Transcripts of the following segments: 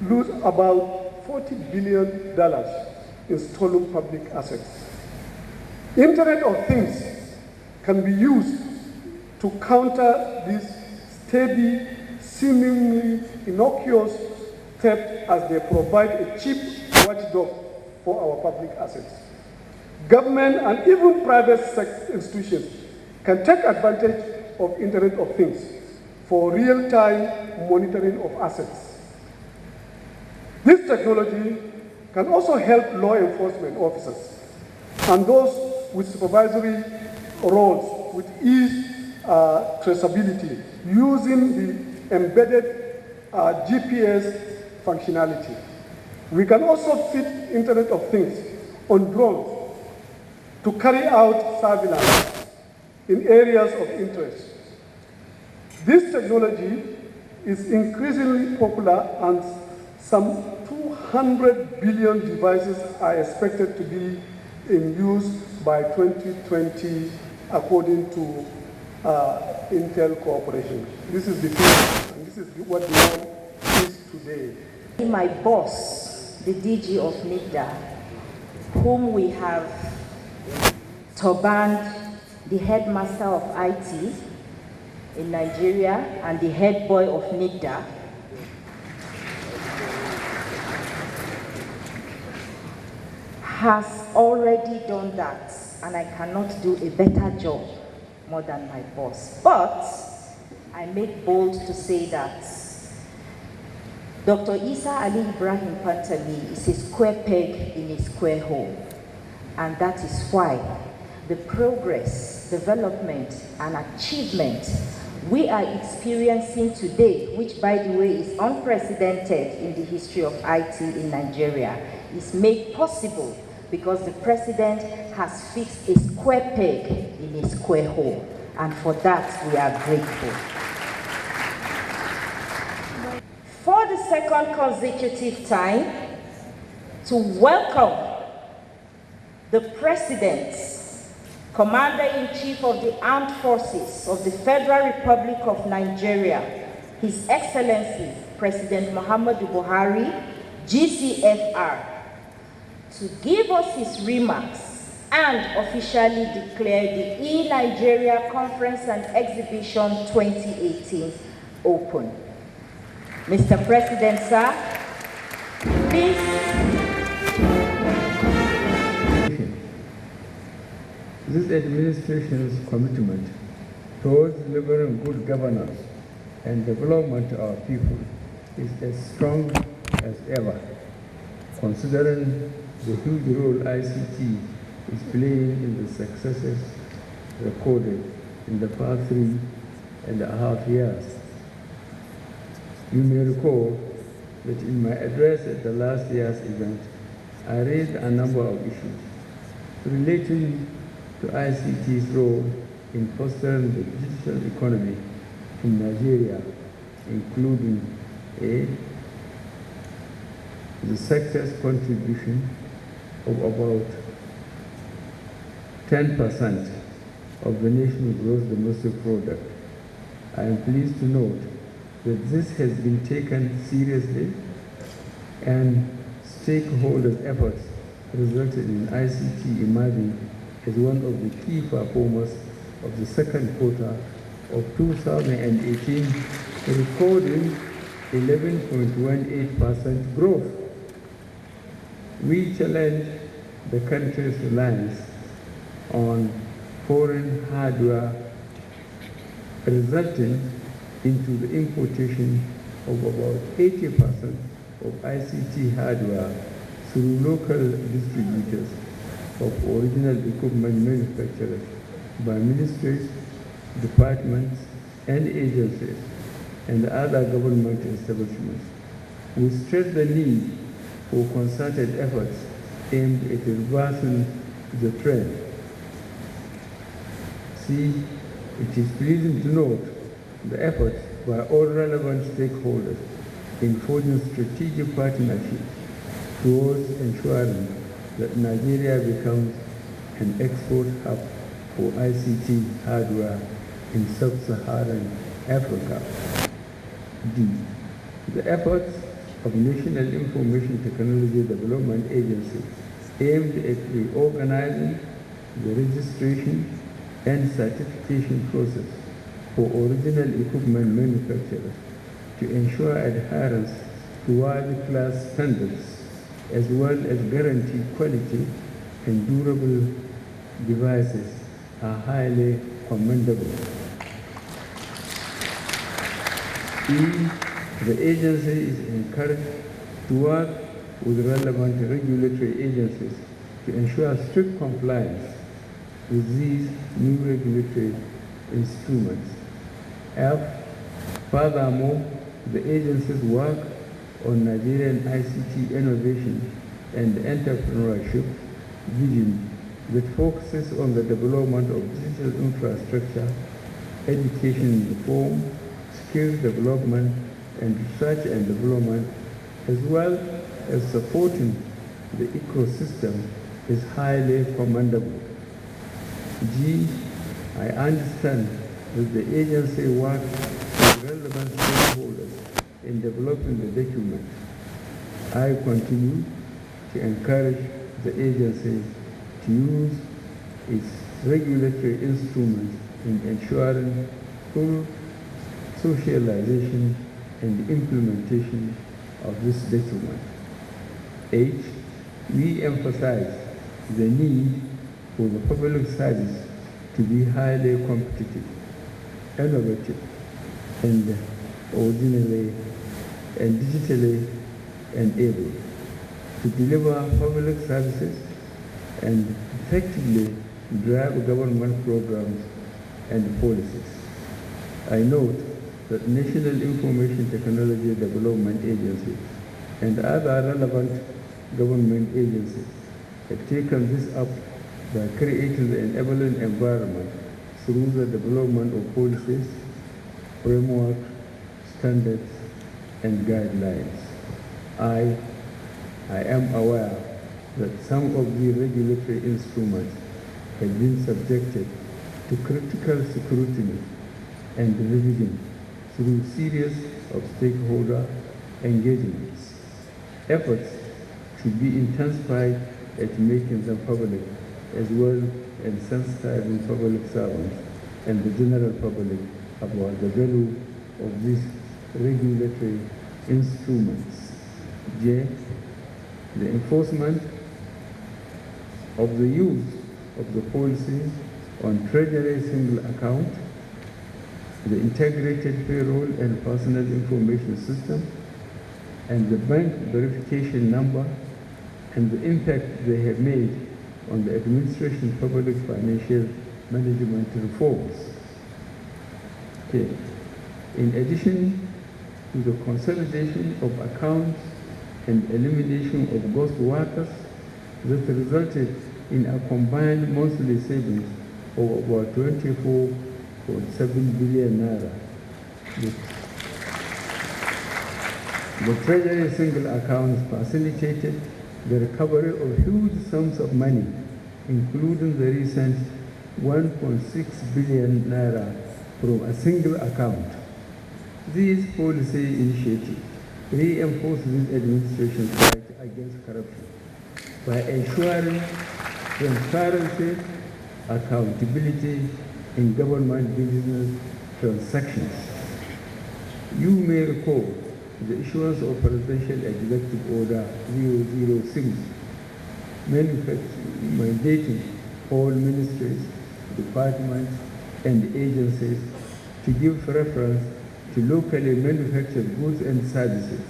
lose about $40 billion in stolen public assets. Internet of Things can be used to counter this steady, seemingly innocuous theft as they provide a cheap watchdog for our public assets. Government and even private sector institutions can take advantage of Internet of Things for real-time monitoring of assets. This technology can also help law enforcement officers and those with supervisory roles with ease traceability using the embedded GPS functionality. We can also fit Internet of Things on drones to carry out surveillance in areas of interest. This technology is increasingly popular and some 200 billion devices are expected to be in use by 2020 according to Intel Corporation. This is the future, and this is what the world is today. My boss, the DG of NIGDA, whom we have turbaned the headmaster of IT in Nigeria and the head boy of NIGDA, has already done that, and I cannot do a better job more than my boss. But I make bold to say that Dr. Isa Ali Ibrahim Pantami is a square peg in a square hole, and that is why the progress, development, and achievement we are experiencing today, which by the way is unprecedented in the history of IT in Nigeria, is made possible because the president has fixed a square peg in a square hole, and for that we are grateful. For the second consecutive time, to welcome the President, Commander-in-Chief of the Armed Forces of the Federal Republic of Nigeria, His Excellency President Muhammadu Buhari, GCFR, to give us his remarks and officially declare the eNigeria Conference and Exhibition 2018 open. Mr. President, sir, please. This administration's commitment towards delivering good governance and development of our people is as strong as ever, considering the huge role ICT is playing in the successes recorded in the past 3.5 years. You may recall that in my address at the last year's event, I raised a number of issues relating to ICT's role in fostering the digital economy in Nigeria, including A, the sector's contribution of about 10% of the nation's gross domestic product. I am pleased to note that this has been taken seriously, and stakeholders' efforts resulted in ICT emerging as one of the key performers of the second quarter of 2018, recording 11.18% growth. We challenged the country's reliance on foreign hardware, resulting into the importation of about 80% of ICT hardware through local distributors of original equipment manufacturers by ministries, departments, and agencies, and other government establishments. We stress the need for concerted efforts aimed at reversing the trend. C, it is pleasing to note the efforts by all relevant stakeholders in forging strategic partnerships towards ensuring that Nigeria becomes an export hub for ICT hardware in sub-Saharan Africa. D, the efforts of National Information Technology Development Agency aimed at reorganizing the registration and certification process for original equipment manufacturers to ensure adherence to world-class standards, as well as guarantee quality and durable devices are highly commendable. The agency is encouraged to work with relevant regulatory agencies to ensure strict compliance with these new regulatory instruments. Furthermore, the agency's work on Nigerian ICT innovation and entrepreneurship vision that focuses on the development of digital infrastructure, education reform, skills development, and research and development, as well as supporting the ecosystem, is highly commendable. I understand that the agency works with relevant stakeholders in developing the document. I continue to encourage the agency to use its regulatory instruments in ensuring full socialization and implementation of this document. 8. We emphasize the need for the public service to be highly competitive, innovative, and originally and digitally enabled to deliver public services and effectively drive government programs and policies. I note that National Information Technology Development Agency and other relevant government agencies have taken this up by creating the enabling environment through the development of policies, frameworks, standards, and guidelines. I am aware that some of the regulatory instruments have been subjected to critical scrutiny and revision through series of stakeholder engagements. Efforts should be intensified at making them public, as well as sensitizing public servants and the general public about the value of these regulatory instruments. J. The enforcement of the use of the policy on Treasury single account, the integrated payroll and personal information system, and the bank verification number, and the impact they have made on the administration of public financial management reforms. Okay. In addition to the consolidation of accounts and elimination of ghost workers that resulted in a combined monthly savings of about 24.7 billion naira. The Treasury single accounts facilitated the recovery of huge sums of money, including the recent 1.6 billion naira from a single account. These policy initiatives reinforce this administration's fight against corruption by ensuring transparency, accountability in government business transactions. You may recall the issuance of Presidential Executive Order 006, mandating all ministries, departments, and agencies to give preference to locally manufactured goods and services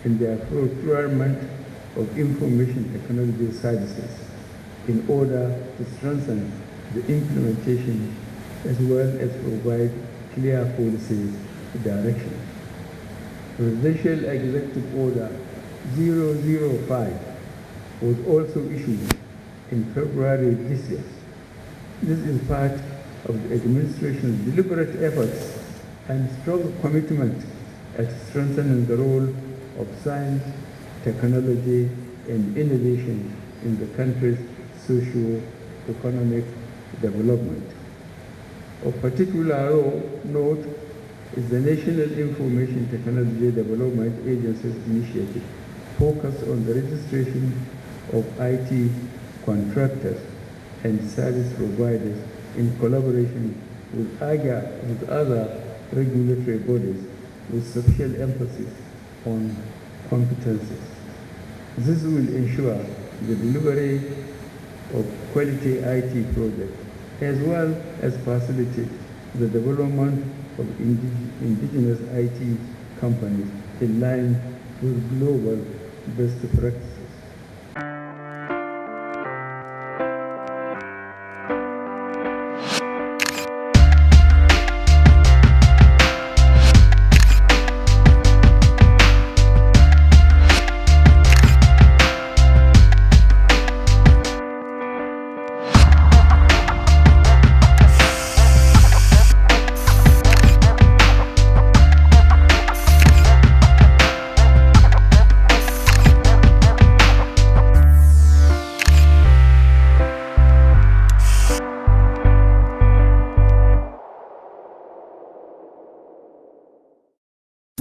in their procurement of information technology services in order to strengthen the implementation as well as provide clear policy direction. Presidential Executive Order 005 was also issued in February this year. This is part of the administration's deliberate efforts and strong commitment at strengthening the role of science, technology, and innovation in the country's socio-economic development. Of particular note is the National Information Technology Development Agency's initiative focused on the registration of IT contractors and service providers in collaboration with other regulatory bodies with special emphasis on competencies. This will ensure the delivery of quality IT projects as well as facilitate the development of indigenous IT companies in line with global best practices.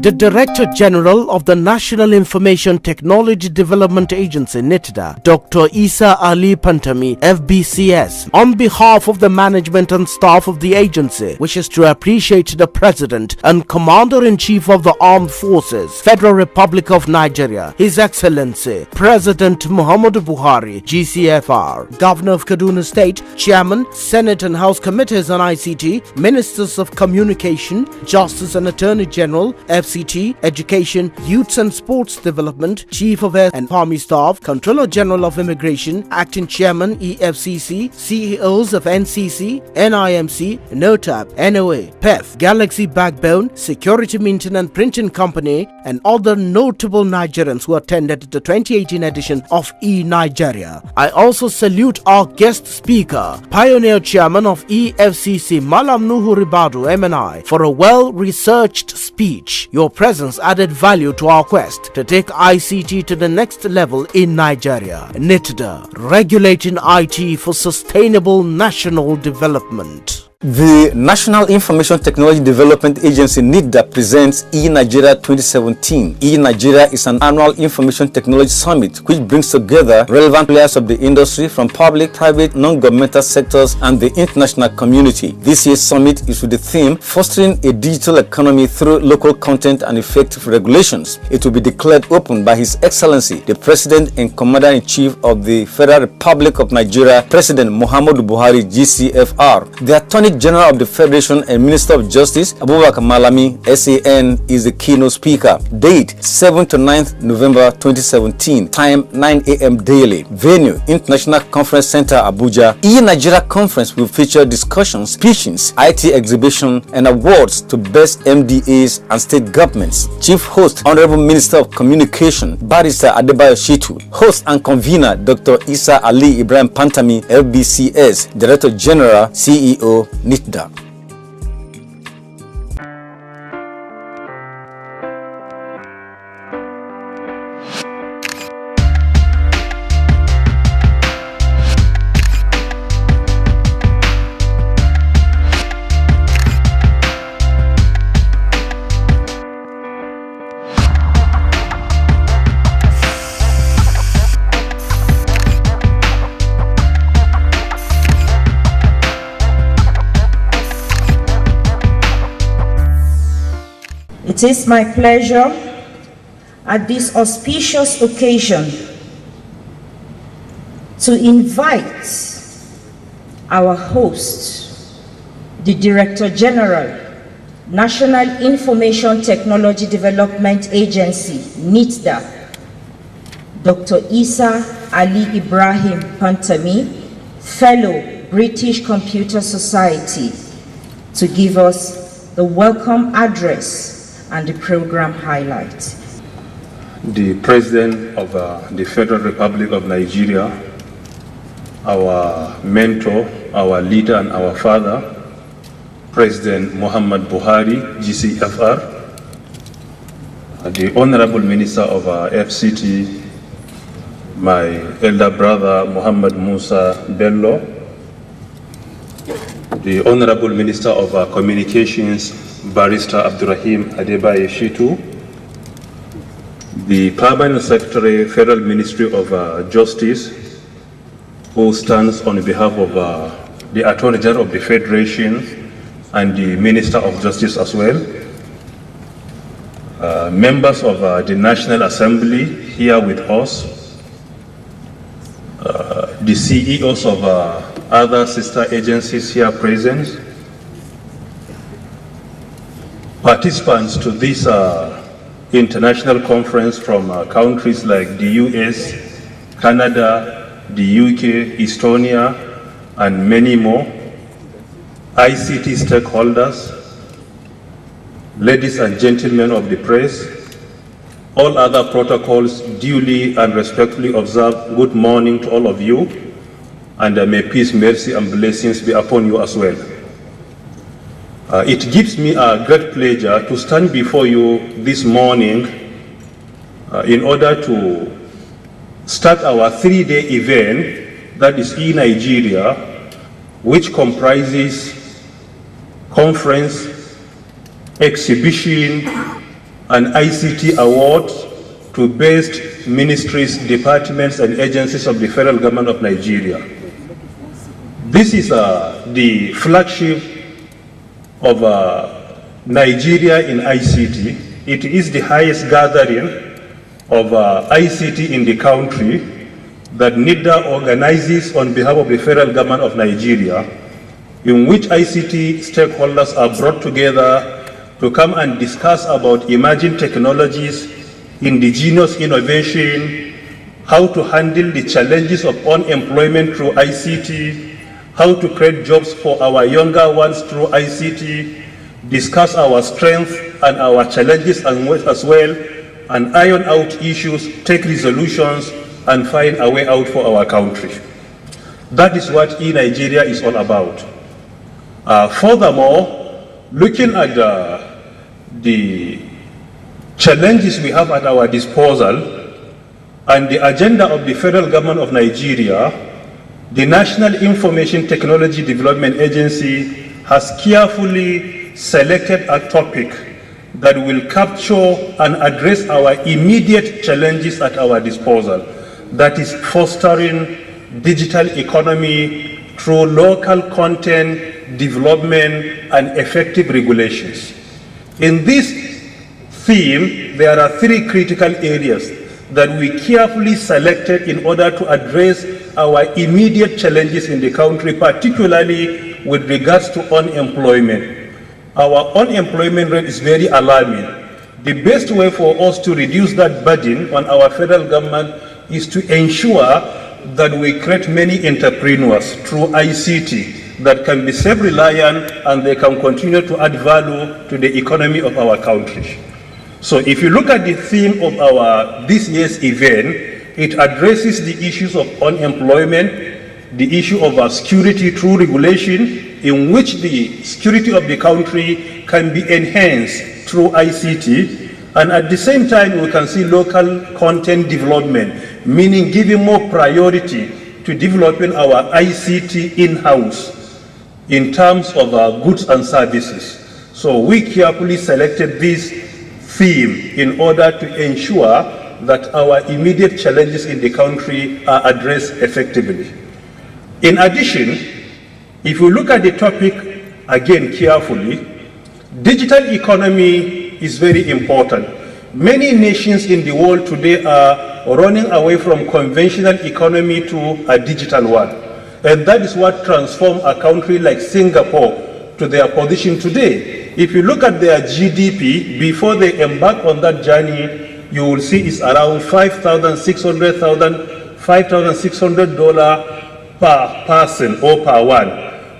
The Director General of the National Information Technology Development Agency, NITDA, Dr. Isa Ali Pantami, FBCS, on behalf of the management and staff of the agency, wishes to appreciate the President and Commander-in-Chief of the Armed Forces, Federal Republic of Nigeria, His Excellency, President Muhammadu Buhari, GCFR, Governor of Kaduna State, Chairman, Senate and House Committees on ICT, Ministers of Communication, Justice and Attorney General, FCT, Education, Youths and Sports Development, Chief of Air and Army Staff, Controller General of Immigration, Acting Chairman, EFCC, CEOs of NCC, NIMC, NOTAP, NOA, PEF, Galaxy Backbone, Security Minting and Printing Company, and other notable Nigerians who attended the 2018 edition of eNigeria. I also salute our guest speaker, Pioneer Chairman of EFCC, Malam Nuhu Ribadu, MNI, for a well-researched speech. Your presence added value to our quest to take ICT to the next level in Nigeria. NITDA, regulating IT for sustainable national development. The National Information Technology Development Agency NITDA presents eNigeria 2017. eNigeria is an annual information technology summit which brings together relevant players of the industry from public, private, non-governmental sectors and the international community. This year's summit is with the theme Fostering a Digital Economy Through Local Content and Effective Regulations. It will be declared open by His Excellency, the President and Commander-in-Chief of the Federal Republic of Nigeria, President Muhammadu Buhari, GCFR. The Attorney General of the Federation and Minister of Justice, Abubakar Malami, SAN, is the keynote speaker. Date 7th to 9th November 2017. Time 9 a.m. daily. Venue International Conference Center, Abuja. eNigeria Conference will feature discussions, pitchings, IT exhibition, and awards to best MDAs and state governments. Chief host, Honorable Minister of Communication, Barrister Adebayo Shitu. Host and convener, Dr. Isa Ali Ibrahim Pantami, FBCS, Director General, CEO, NITDA. It is my pleasure at this auspicious occasion to invite our host, the Director General, National Information Technology Development Agency, NITDA, Dr. Isa Ali Ibrahim Pantami, Fellow British Computer Society, to give us the welcome address and the program highlights. The President of the Federal Republic of Nigeria, our mentor, our leader and our father, President Muhammad Buhari, GCFR, the Honorable Minister of FCT, my elder brother Muhammad Musa Bello, the Honorable Minister of Communications, Barrister Abdurrahim Adebayo Shitu, the Permanent Secretary, Federal Ministry of Justice, who stands on behalf of the Attorney General of the Federation and the Minister of Justice as well, members of the National Assembly here with us, the CEOs of other sister agencies here present, participants to this international conference from countries like the US, Canada, the UK, Estonia, and many more, ICT stakeholders, ladies and gentlemen of the press, all other protocols duly and respectfully observed. Good morning to all of you, and may peace, mercy, and blessings be upon you as well. It gives me a great pleasure to stand before you this morning in order to start our 3-day event, that is eNigeria, which comprises conference, exhibition, and ICT awards to best ministries, departments, and agencies of the federal government of Nigeria. This is the flagship of Nigeria in ICT. It is the highest gathering of ICT in the country that NIDA organizes on behalf of the federal government of Nigeria, in which ICT stakeholders are brought together to come and discuss about emerging technologies, indigenous innovation, how to handle the challenges of unemployment through ICT, how to create jobs for our younger ones through ICT, discuss our strengths and our challenges as well, and iron out issues, take resolutions, and find a way out for our country. That is what eNigeria is all about. Furthermore, looking at the challenges we have at our disposal and the agenda of the federal government of Nigeria, the National Information Technology Development Agency has carefully selected a topic that will capture and address our immediate challenges at our disposal. That is fostering digital economy through local content development and effective regulations. In this theme, there are 3 critical areas that we carefully selected in order to address our immediate challenges in the country, particularly with regards to unemployment. Our unemployment rate is very alarming. The best way for us to reduce that burden on our federal government is to ensure that we create many entrepreneurs through ICT that can be self-reliant and they can continue to add value to the economy of our country. So if you look at the theme of this year's event, it addresses the issues of unemployment, the issue of security through regulation, in which the security of the country can be enhanced through ICT, and at the same time we can see local content development, meaning giving more priority to developing our ICT in-house in terms of goods and services. So we carefully selected this theme in order to ensure that our immediate challenges in the country are addressed effectively. In addition, if we look at the topic again carefully, digital economy is very important. Many nations in the world today are running away from conventional economy to a digital one. And that is what transformed a country like Singapore to their position today. If you look at their GDP, before they embark on that journey, you will see it's around $5,600 per person or per one.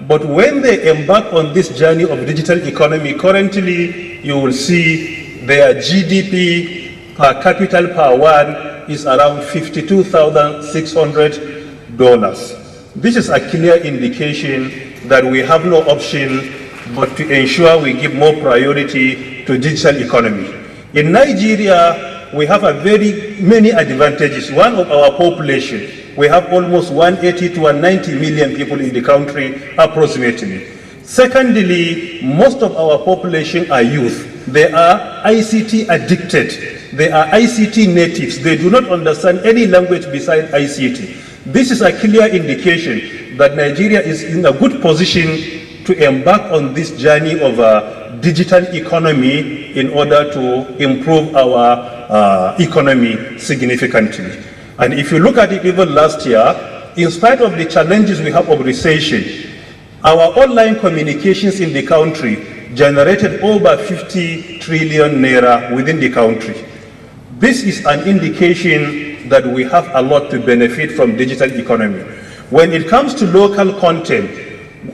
But when they embark on this journey of digital economy, currently you will see their GDP per capita per one is around $52,600. This is a clear indication that we have no option but to ensure we give more priority to digital economy. In Nigeria, we have many advantages. One of our population, we have almost 180 to 190 million people in the country approximately. Secondly, most of our population are youth. They are ICT addicted. They are ICT natives. They do not understand any language besides ICT. This is a clear indication that Nigeria is in a good position to embark on this journey of a digital economy in order to improve our economy significantly. And if you look at it even last year, in spite of the challenges we have of recession, our online communications in the country generated over 50 trillion naira within the country. This is an indication that we have a lot to benefit from digital economy. When it comes to local content,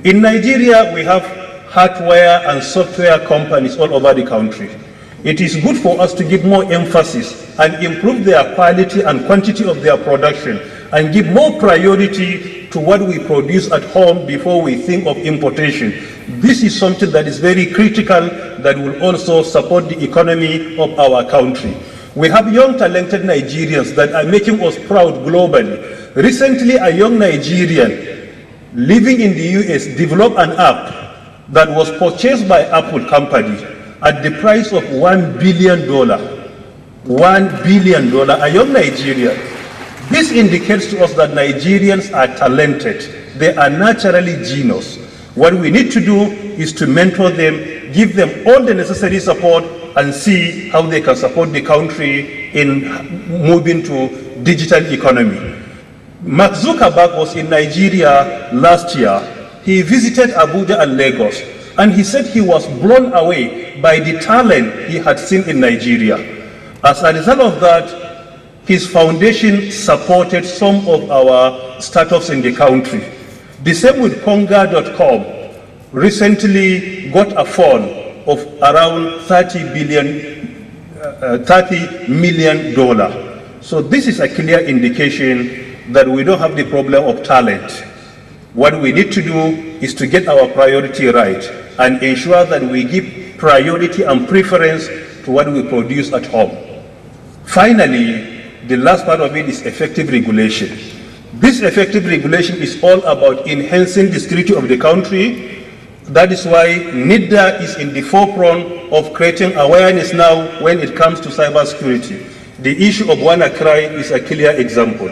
in Nigeria we have hardware and software companies all over the country. It is good for us to give more emphasis and improve their quality and quantity of their production and give more priority to what we produce at home before we think of importation. This is something that is very critical that will also support the economy of our country. We have young talented Nigerians that are making us proud globally. Recently, a young Nigerian living in the US developed an app that was purchased by Apple company at the price of $1 billion. $1 billion, a young Nigerian. This indicates to us that Nigerians are talented. They are naturally genius. What we need to do is to mentor them, give them all the necessary support, and see how they can support the country in moving to digital economy. Mark Zuckerberg was in Nigeria last year. He visited Abuja and Lagos, and he said he was blown away by the talent he had seen in Nigeria. As a result of that, his foundation supported some of our startups in the country. The same with Konga.com, recently got a fund of around $30 million. So this is a clear indication that we don't have the problem of talent. What we need to do is to get our priority right and ensure that we give priority and preference to what we produce at home. Finally, the last part of it is effective regulation. This effective regulation is all about enhancing the security of the country. That is why NIDDA is in the forefront of creating awareness now when it comes to cybersecurity. The issue of WannaCry is a clear example.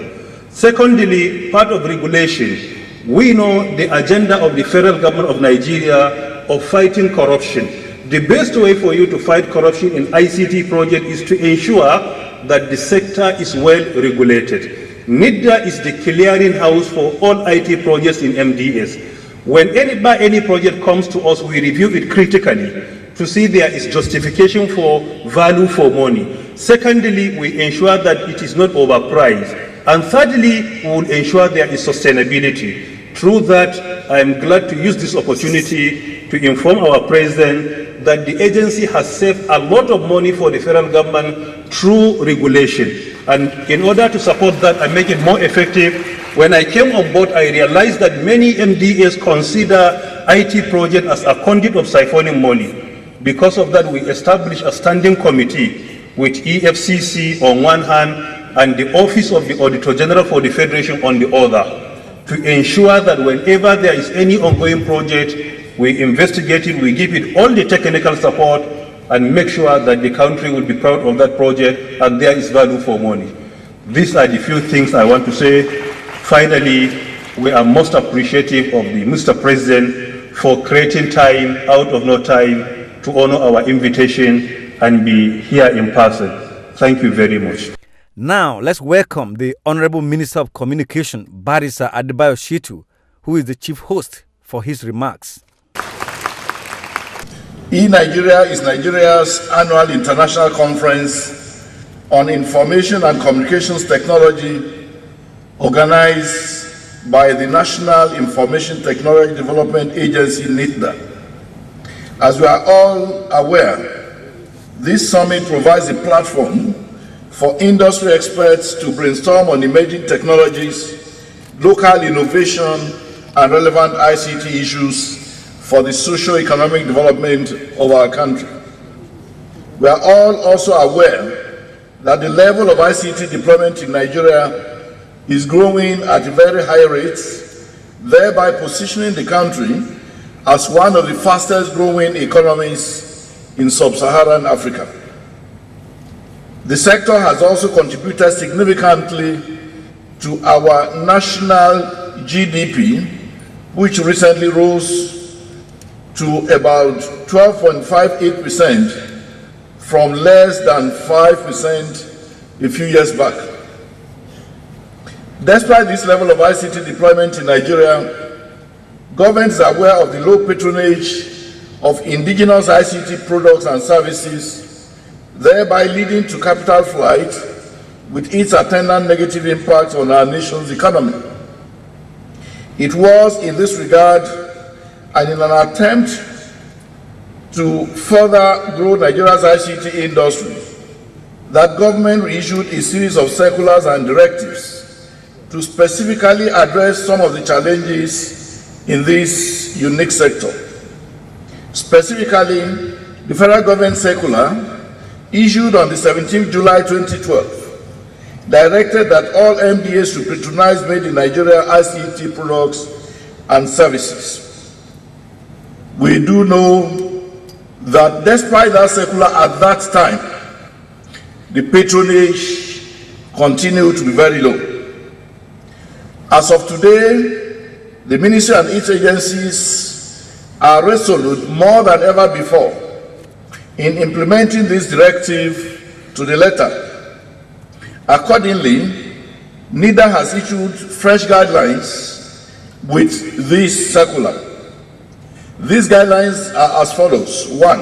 Secondly, part of regulation, we know the agenda of the federal government of Nigeria of fighting corruption. The best way for you to fight corruption in ICT project is to ensure that the sector is well regulated. NIDDA is the clearinghouse for all IT projects in MDS. When any project comes to us, we review it critically to see there is justification for value for money. Secondly, we ensure that it is not overpriced. And thirdly, we will ensure there is sustainability. Through that, I am glad to use this opportunity to inform our president that the agency has saved a lot of money for the federal government through regulation. And in order to support that and make it more effective, when I came on board, I realized that many MDAs consider IT project as a conduit of siphoning money. Because of that, we established a standing committee with EFCC on one hand and the Office of the Auditor General for the Federation on the other, to ensure that whenever there is any ongoing project, we investigate it, we give it all the technical support, and make sure that the country will be proud of that project and there is value for money. These are the few things I want to say. Finally, we are most appreciative of the Mr. President for creating time out of no time to honor our invitation and be here in person. Thank you very much. Now, let's welcome the Honorable Minister of Communication, Barrister Adebayo Shitu, who is the chief host, for his remarks. eNigeria is Nigeria's annual international conference on information and communications technology organized by the National Information Technology Development Agency, NIDDA. As we are all aware, this summit provides a platform for industry experts to brainstorm on emerging technologies, local innovation, and relevant ICT issues for the socio-economic development of our country. We are all also aware that the level of ICT deployment in Nigeria is growing at a very high rate, thereby positioning the country as one of the fastest growing economies in sub-Saharan Africa. The sector has also contributed significantly to our national GDP, which recently rose to about 12.58% from less than 5% a few years back. Despite this level of ICT deployment in Nigeria, government is aware of the low patronage of indigenous ICT products and services, thereby leading to capital flight with its attendant negative impact on our nation's economy. It was in this regard and in an attempt to further grow Nigeria's ICT industry that government reissued a series of circulars and directives to specifically address some of the challenges in this unique sector. Specifically, the federal government circular issued on the 17th July 2012 directed that all MDAs should patronize made in Nigeria ICT products and services. We do know that despite that circular at that time, the patronage continued to be very low. As of today, the ministry and its agencies are resolute more than ever before in implementing this directive to the letter. Accordingly, NIDA has issued fresh guidelines with this circular. These guidelines are as follows. 1.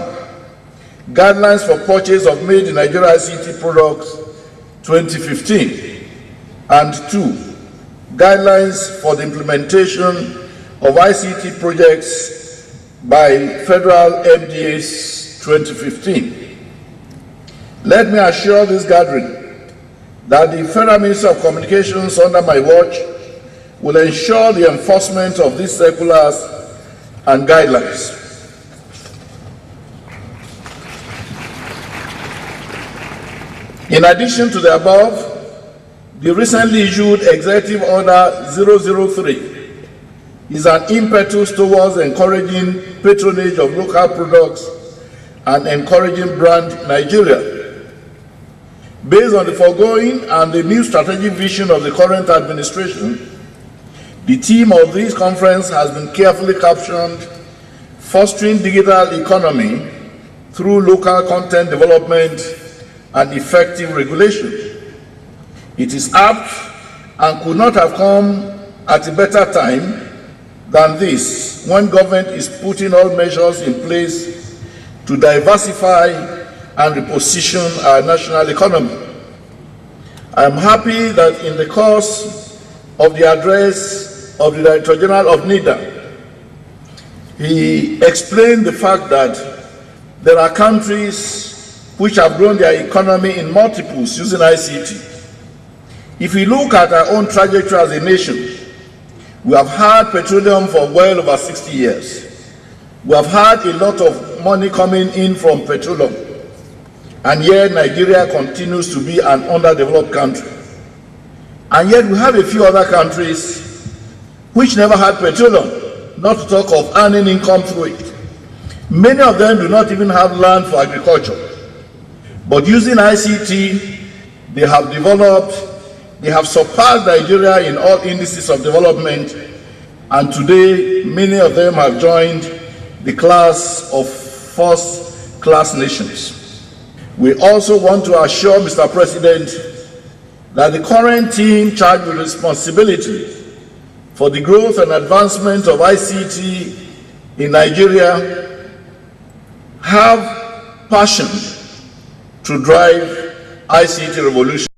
Guidelines for purchase of made in Nigeria ICT products 2015. And 2. Guidelines for the implementation of ICT projects by federal MDAs 2015. Let me assure this gathering that the Federal Ministry of Communications under my watch will ensure the enforcement of these circulars and guidelines. In addition to the above, the recently issued Executive Order 003 is an impetus towards encouraging patronage of local products and encouraging brand Nigeria. Based on the foregoing and the new strategic vision of the current administration, the theme of this conference has been carefully captioned, fostering digital economy through local content development and effective regulation. It is apt and could not have come at a better time than this, when government is putting all measures in place to diversify and reposition our national economy. I am happy that in the course of the address of the Director General of NIDA, he explained the fact that there are countries which have grown their economy in multiples using ICT. If we look at our own trajectory as a nation, we have had petroleum for well over 60 years. We have had a lot of money coming in from petroleum, and yet Nigeria continues to be an underdeveloped country. And yet we have a few other countries which never had petroleum, not to talk of earning income through it. Many of them do not even have land for agriculture. But using ICT, they have developed, they have surpassed Nigeria in all indices of development, and today many of them have joined the class of first-class nations. We also want to assure Mr. President that the current team charged with responsibility for the growth and advancement of ICT in Nigeria have passion to drive ICT revolution.